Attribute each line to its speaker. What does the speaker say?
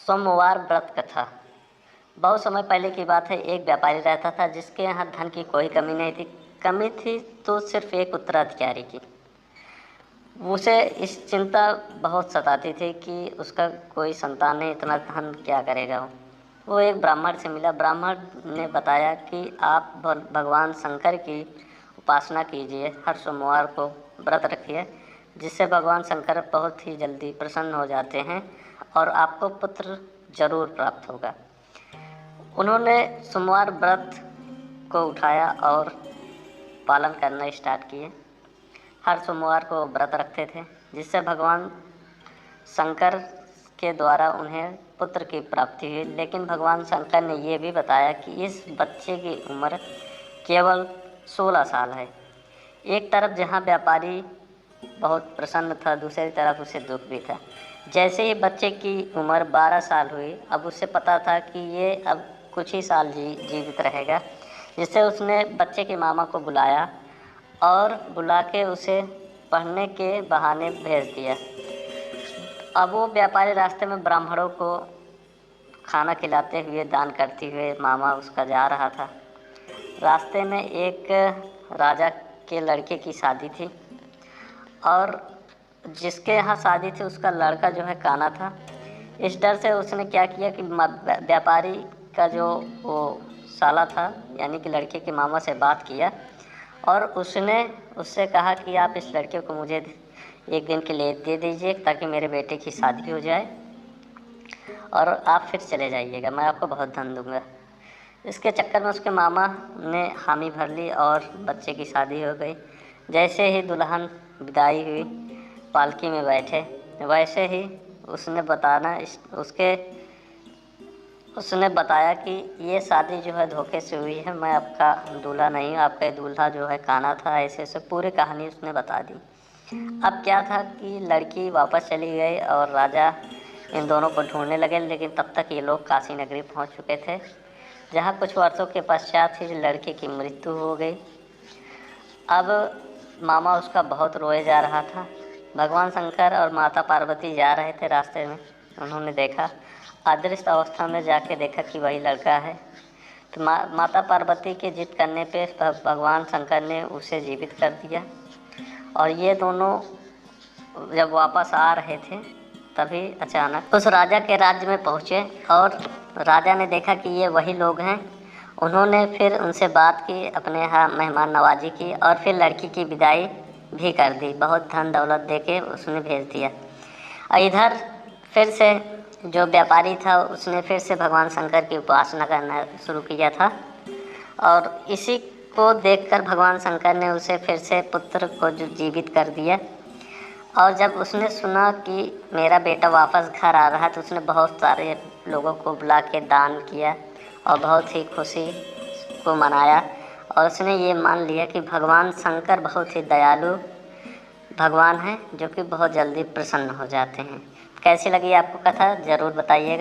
Speaker 1: सोमवार व्रत कथा। बहुत समय पहले की बात है। एक व्यापारी रहता था जिसके यहाँ धन की कोई कमी नहीं थी। कमी थी तो सिर्फ एक उत्तराधिकारी की। उसे इस चिंता बहुत सताती थी कि उसका कोई संतान नहीं, इतना धन क्या करेगा वो एक ब्राह्मण से मिला। ब्राह्मण ने बताया कि आप भगवान शंकर की उपासना कीजिए, हर सोमवार को व्रत रखिए, जिससे भगवान शंकर बहुत ही जल्दी प्रसन्न हो जाते हैं और आपको पुत्र जरूर प्राप्त होगा। उन्होंने सोमवार व्रत को उठाया और पालन करना स्टार्ट किए। हर सोमवार को व्रत रखते थे, जिससे भगवान शंकर के द्वारा उन्हें पुत्र की प्राप्ति हुई। लेकिन भगवान शंकर ने ये भी बताया कि इस बच्चे की उम्र केवल 16 साल है। एक तरफ जहाँ व्यापारी बहुत प्रसन्न था, दूसरी तरफ उसे दुख भी था। जैसे ही बच्चे की उम्र 12 साल हुई, अब उसे पता था कि ये अब कुछ ही साल जीवित रहेगा, जिससे उसने बच्चे के मामा को बुलाया और बुला के उसे पढ़ने के बहाने भेज दिया। अब वो व्यापारी रास्ते में ब्राह्मणों को खाना खिलाते हुए, दान करते हुए मामा उसका जा रहा था। रास्ते में एक राजा के लड़के की शादी थी और जिसके यहाँ शादी थी उसका लड़का जो है काना था। इस डर से उसने क्या किया कि व्यापारी का जो वो साला था, यानी कि लड़के के मामा से बात किया और उसने उससे कहा कि आप इस लड़के को मुझे एक दिन के लिए दे दीजिए ताकि मेरे बेटे की शादी हो जाए और आप फिर चले जाइएगा, मैं आपको बहुत धन दूंगा। इसके चक्कर में उसके मामा ने हामी भर ली और बच्चे की शादी हो गई। जैसे ही दुल्हन विदाई हुई, पालकी में बैठे, वैसे ही उसने बताया कि ये शादी जो है धोखे से हुई है, मैं आपका दूल्हा नहीं हूँ, आपका दूल्हा जो है काना था। ऐसे ऐसे पूरी कहानी उसने बता दी। अब क्या था कि लड़की वापस चली गई और राजा इन दोनों को ढूंढने लगे, लेकिन तब तक ये लोग काशी नगरी पहुँच चुके थे, जहाँ कुछ वर्षों के पश्चात ही लड़के की मृत्यु हो गई। अब मामा उसका बहुत रोए जा रहा था। भगवान शंकर और माता पार्वती जा रहे थे रास्ते में, उन्होंने देखा, अदृश्य अवस्था में जाके देखा कि वही लड़का है। तो माता पार्वती के जिद करने पे भगवान शंकर ने उसे जीवित कर दिया। और ये दोनों जब वापस आ रहे थे तभी अचानक उस राजा के राज्य में पहुँचे और राजा ने देखा कि ये वही लोग हैं। उन्होंने फिर उनसे बात की, अपने यहाँ मेहमान नवाजी की और फिर लड़की की विदाई भी कर दी। बहुत धन दौलत देके उसने भेज दिया। और इधर फिर से जो व्यापारी था उसने फिर से भगवान शंकर की उपासना करना शुरू किया था और इसी को देखकर भगवान शंकर ने उसे फिर से पुत्र को जो जीवित कर दिया। और जब उसने सुना कि मेरा बेटा वापस घर आ रहा है तो उसने बहुत सारे लोगों को बुला के दान किया और बहुत ही खुशी को मनाया। और उसने ये मान लिया कि भगवान शंकर बहुत ही दयालु भगवान हैं, जो कि बहुत जल्दी प्रसन्न हो जाते हैं। कैसी लगी आपको कथा ज़रूर बताइएगा।